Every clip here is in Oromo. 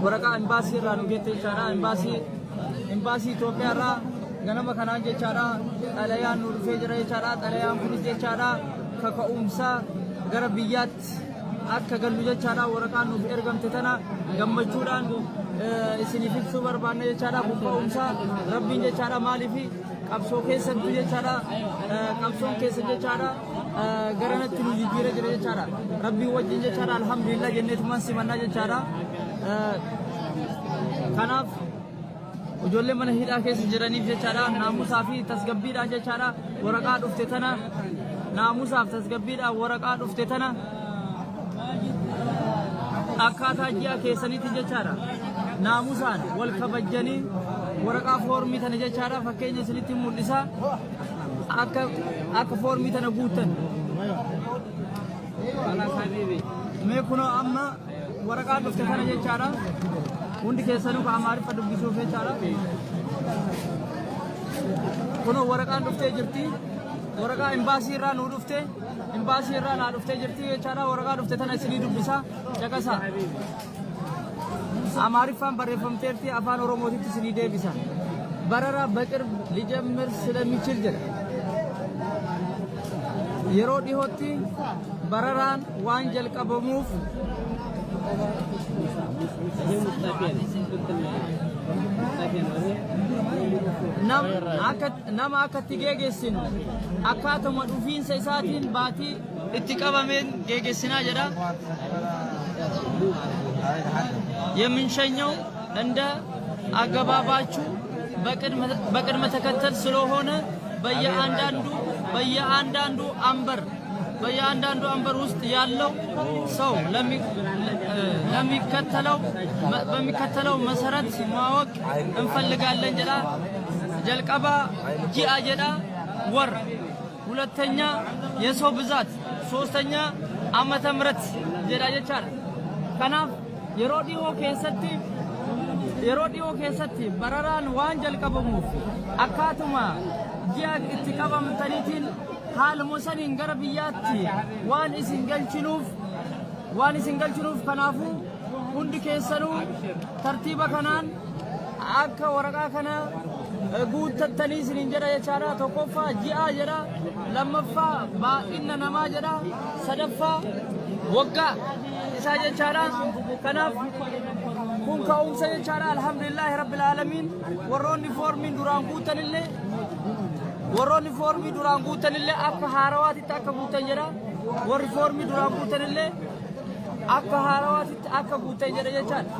waraqaa imbaasii irraa nu geette jechaadha. Imbaasii Itoophiyaa irraa ganama kanaan jechaadha xalayaan nu dhufee jira jechaadha. Xalayaan kunis jechaadha kaka'umsa gara biyyaatti akka gallu jechaadha. Waraqaan nuuf ergamte tana gammachuudhaan isiniif ibsuu barbaanna jechaadha. Kaka'umsa rabbiin jechaadha maaliifi qabsoo keessattu jechaadha qabsoon keessa jechaadha garanatti nu jijjiiree jira jechaadha. Rabbiin wajjin jechaadha alhamdulillah jenneetumaan simannaa jechaadha. Kanaaf ijoollee mana hidhaa keessa jiraniif jechaadha naamusaa fi tasgabbiidhaan jechaadha waraqaa dhufte tana naamusaaf tasgabbiidhaan waraqaa dhufte tana akkaataa ji'a keessanitti jechaadha naamusaan wal kabajanii waraqaa foormii tana jechaadha fakkeenya isinitti mul'isa akka foormii tana guutan mee kunoo amma waraqaa dhufte tana jechaadha hundi keessanuu ka amaariffa dubbisuuf jechaadha kunoo waraqaan dhuftee jirti waraqaa imbaasii irraa nuu dhufte imbaasii irraa naa dhuftee jirti jechaadha waraqaa dhufte tana isinii dubbisa caqasa amaariffaan barreeffamteerti afaan oromootitti isinii deebisa barara baqir lijamir ስለሚችል jedha yeroo dhihootti bararaan waan jalqabamuuf nama akkatti geeggeessinu akkaatuma dhufiinsa isaatiin baatii itti qabameen geeggeessinaa jedha የምንሸኘው እንደ አገባባችሁ በቅድመ ተከተል ስለሆነ በየአንዳንዱ አንበር ውስጥ ያለው ሰው በሚከተለው መሰረት ማወቅ እንፈልጋለን ጀዳ ጀልቀባ ጂአ ጀዳ ወር ሁለተኛ የሰው ብዛት ሶስተኛ ዓመተ ምህረት ጀዳ የቻለ ከናፍ yeroo dhiyoo keessatti bararaan waan jalqabamuuf akkaatuma ji'a itti qabamtaniitiin haaluma saniin gara biyyaatti waan isin galchinuuf kanaafuu hundi keessanuu tartiiba kanaan akka waraqaa kana guuttattanii isiniin jedha jechaadha. Tokkoffaa ji'a jedha, lammaffaa baay'ina namaa jedha, sadaffaa waggaa isaa jechaadha. Kanaaf kun ka'umsa jechaadha. Alhamdulillahi rabbil aalamiin warroonni foormii duraan guutanillee akka haarawaatitti akka guutan jedha. Warri foormii duraan guutanillee akka haarawaatitti akka guutan jedha jechaadha.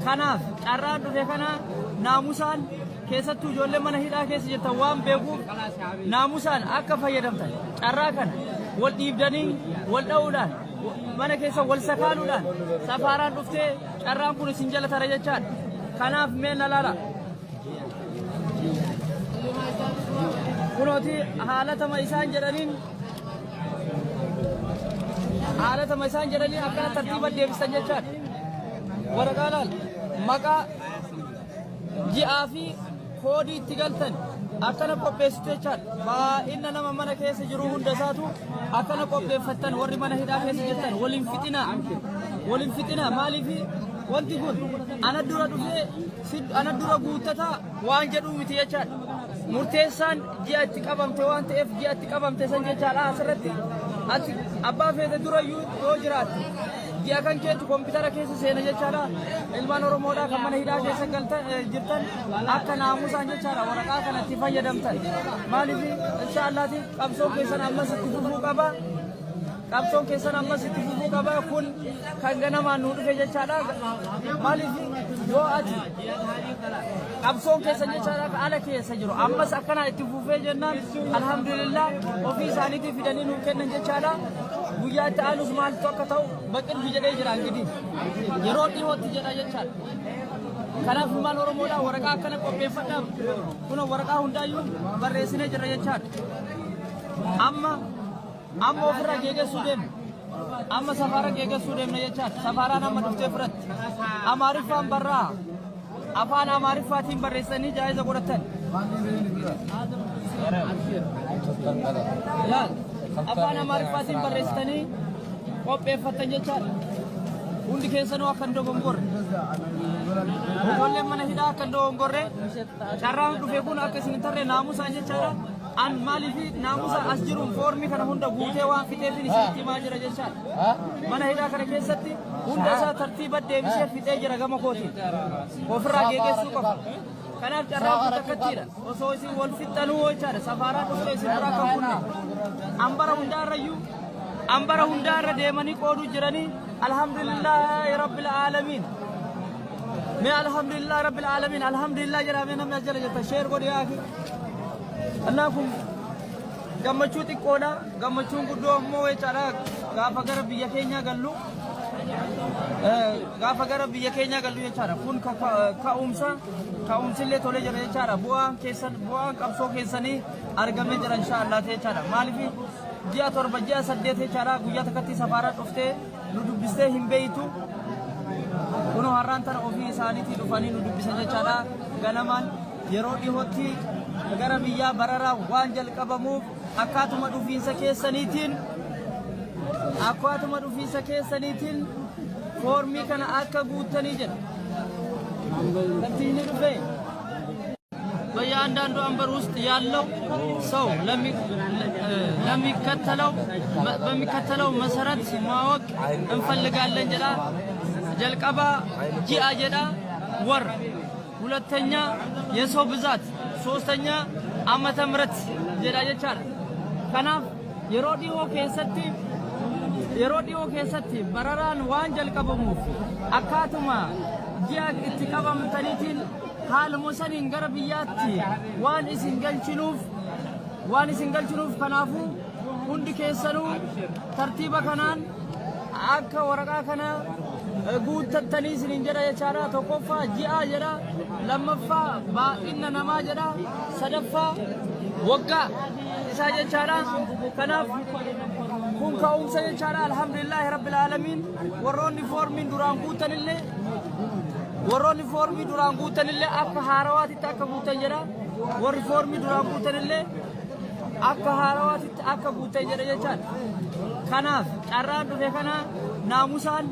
Kanaaf carraan dhufe kana naamusaan keessattuu ijoollee mana hidhaa keessa jirtan waan beekuuf naamusaan akka fayyadamtan carraa kana wal dhiibdanii wal dha'uudhaan mana keessa wal sakaaluudhaan safaaraan dhuftee carraan kun isin jala tara jechaadha. Kanaaf mee na laala kunooti haalatama isaan jedhaniin akkana tartiiba deebisan jechaadha. Waraqaa laal maqaa ji'aa fi koodii itti galtan akkana qopheessitu jechaadha. Baay'ina nama mana keessa jiru hunda isaatu akkana qopheeffattan warri mana hidhaa keessa jirtan waliin fixinaa maaliif wanti kun ana dura guuttataa waan jedhu miti jechaadha. Murteessaan ji'a itti qabamte waan ta'eef ji'a itti qabamte san jechaadha. Asirratti ati abbaa feete durayyuu yoo jiraatte ji'a kan keetu kompiitara keessa seena jechaadha. Ilmaan Oromoodhaa kan mana hidhaa keessa jirtan akka naamusaan jechaadha waraqaa kanatti fayyadamtan. Maaliif inshaallaati qabsoon keessan ammas itti fufuu qaba. Kun kan ganamaan nu dhufe jechaadha. Maaliif yoo ati qabsoon keessan jechaadha ala keessa jiru ammas akkana itti fufee jennaan alhamdulillah ofii isaaniitii fidanii nu kennan jechaadha. Guyyaa itti aanus maaltu akka ta'u baqirbi jedhee jira ingidiin yeroo dhihootti jedha jechaadha. Kanaaf ilmaan Oromoodhaa waraqaa akkana qopheeffadhaa kun waraqaa hundaayyuu barreessinee jirra jechaadha. Amma ofirraa geegessuu deemna. Amma safaara geegessuu deemna jechaadha. Safaaraan amma dhuftee fudhatte amaariffaan barraa afaan amaariffaatiin barreessanii jaayiza godhatan. Afaan amaariffaatiin barreessitanii qopheeffatan jechaadha. Hundi keessanuu akka hin dogongorre Ijoolleen mana hidhaa kan dogongorre carraan dhufe kun akka isin tarree naamusaan jechaadha. An maaliif naamusa as jiruun foormii kana hunda guutee waan fixeef isinitti himaa jira jechaadha. Mana hidhaa kana keessatti hunda isaa tartiiba deebisee fixee jira gama kootiin. Ofirraa geeggeessuu qaba. Kanaaf carraan kun takkattiidha. Osoo isin wal fixxanuu jechaadha. Safaaraan dhuftee isin biraa kan kunne. Ambara hundaarra deemanii qooduu jiranii alhamdulillahi rabbil aalamiin. Mee alhamdulillahi rabbil aalamiin. Alhamdulillah jedhamee namni as jala jirta. Sheer godhee haa Allah kun gammachuu xiqqoodha. Gammachuun guddoo ammoo jechaadha. Gaafa gara biyya keenya gallu jechaadha. Kun ka'umsillee tolee jira jechaadha. Bu'aan qabsoo keessanii argamee jira inshaallah jechaadha. Maaliif ji'a 7 ji'a 8 jechaadha. Guyyaa takkatti safaraa dhuftee nu dubbistee hin beeytu. Kunoo har'aan tana ofii isaaniitii dhufanii nu dubbisan jechaadha. Ganamaan yeroo dhihootti gara biyyaa bararaa waan jalqabamuuf akkaatuma dhufiinsa keessaniitiin foormii kana akka guuttanii jedha. Kantiini dhufe በየአንዳንዱ አንበር ውስጥ ያለው ሰው በሚከተለው መሰረት ማወቅ እንፈልጋለን ጀዳ ጀልቀባ ጂአ ጀዳ ወር ሁለተኛ የሰው ብዛት ሶስተኛ ዓመተ ምህረት ጀዳ ጀቻል ከናፍ የሮዲዮ ኬሰቲ በረራን ዋን ጀልቀበሙፍ አካቱማ ጂአ ኢትቀበም ተኒቲን حال مسنين غربياتي وان اسن galchinuuf kanaafu hundi keessanuu tartiiba kanaan akka waraqaa kana guuttattanii isiniin jedha jechaadha. Tokkoffaa ji'a jedha, lammaffaa baay'ina namaa jedha, sadaffaa waggaa isaa jechaadha. Kanaaf kun ka'umsa jechaadha. Alhamdulillahi rabbil aalamiin. Warroonni foormiin duraan guutanillee akka haarawaatitti akka guutan jedha. Warri foormii duraan guutanillee akka haarawaatitti akka guutan jedha jechaadha. Kanaaf carraan dhufe kana naamusaan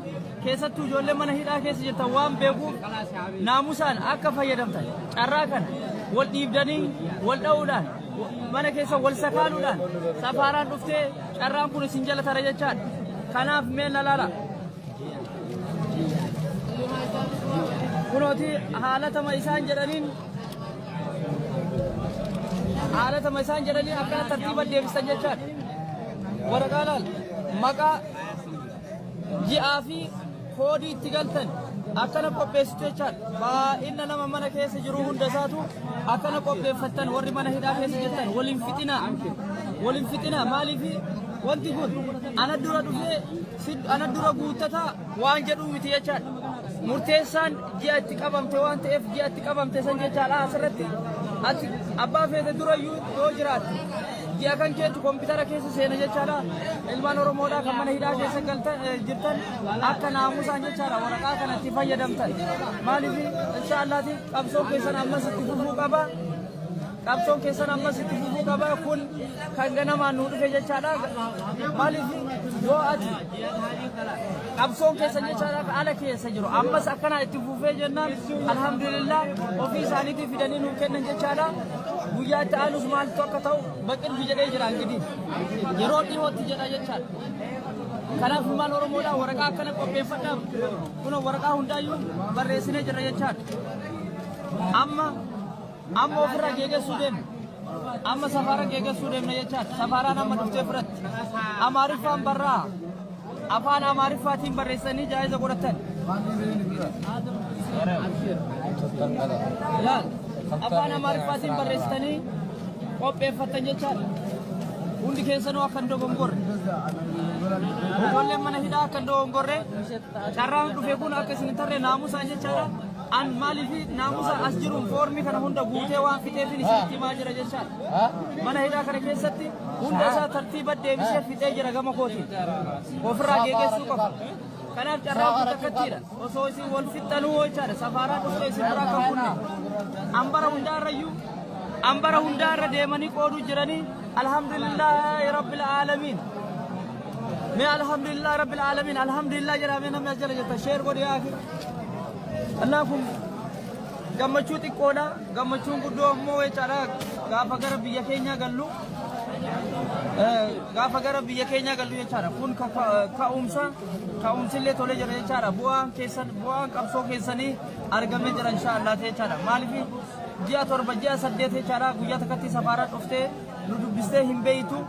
keessattuu ijoollee mana hidhaa keessa jirtan waan beekuuf naamusaan akka fayyadamtan carraa kana wal dhiibdanii wal dha'uudhaan mana keessa wal sakaaluudhaan safaaraan dhuftee carraan kun isin jala tara jechaadha. Kanaaf mee laala. Kunooti haalatama isaan jedhaniin akka tartiiba deebisan jechaadha. Waraqaalaan maqaa ji'aa fi koodii itti galtan akkana qopheessitu jechaadha. Baay'ina nama mana keessa jiru hunda isaatu akkana qopheeffattan warri mana hidhaa keessa jirtan waliin fixinaa maaliif wanti kun ana dura guuttataa waan jedhu miti jechaadha. Murteessaan ji'a itti qabamte waan ta'eef ji'a itti qabamte san jechaadha. Asirratti ati abbaa feete durayyuu yoo jiraatte ji'a kan keetu kompiitara keessa seena jechaadha. Ilmaan Oromoodhaa kan mana hidhaa keessa jirtan akka naamusaan jechaadha waraqaa kanatti fayyadamtan. Maaliif inshaallaati qabsoon keessan ammas itti fufuu qaba. Kun kan ganamaan nu dhufe jechaadha. Maaliif yoo ati qabsoon keessan jechaadha ala keessa jiru ammas akkana itti fufee jennaan alhamdulillah ofii isaaniitii fidanii nu kennan jechaadha. Guyyaa itti aanus maaltu akka ta'u baqilbi jedhee jira ingidiin yeroo dhihootti jedha jechaadha. Kanaaf ilmaan Oromoodhaa waraqaa akkana qopheeffadhaa. Kun waraqaa hundaayyuu barreessinee jira jechaadha. Amma ofirraa geeggeessuu deemna. Amma safaara geeggeessuu deemna jechaadha. Safaaraan amma dhuftee biratti Amaariffaan barraa afaan Amaariffaatiin barreessanii jaayiza godhatan. Afaan Amaariffaatiin barreessanii qopheeffatan jechaadha. Hundi keessanuu akka hin dogongorre. Ijoolleen mana hidhaa akka hin dogongorre carraan dhufe kun akka isin tarree naamusaan jechaadha. An maaliif naamusa as jiruun foormii kana hunda guutee waan fixeef isinitti himaa jira jechaadha. Mana hidhaa kana keessatti hunda isaa tartiiba deebisee fixee jira gama kootiin. Ofirraa geeggeessuu qaba. Kanaaf carraan kun takkattiidha. Osoo isin wal fixxanuu jechaadha. Safaaraan dhuftee isin biraa kan kunne. Ambara hundaarra deemanii qooduu jiranii alhamdulillahi rabbil aalamiin. Mee alhamdulillahi rabbil aalamiin. Alhamdulillah jedhamee namni as jala jirta. Sheer godhee haa Kanaafuu gammachuu xiqqoodha. Gammachuun guddoo ammoo jechaadha gaafa gara biyya keenyaa gallu. Gaafa gara biyya keenyaa gallu jechaadha. Kun ka'umsillee tolee jira jechaadha. Bu'aan qabsoo keessanii argamee jira inshaallah jechaadha. Maaliif ji'a 7 ji'a 8 jechaadha guyyaa takkatti safaaraa dhuftee nu dubbistee hin beeytu.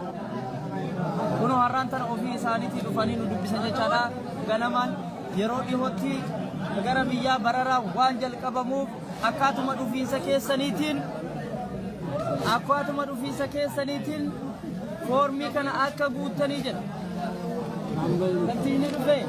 Kun har'aan tana ofii isaaniitii dhufanii nu dubbisan jechaadha. Ganamaan yeroo dhihootti gara biyyaa bararaa waan jalqabamuuf akkaatuma dhufiinsa keessaniitiin foormii kana akka guuttanii jedha. Kantiini dhufee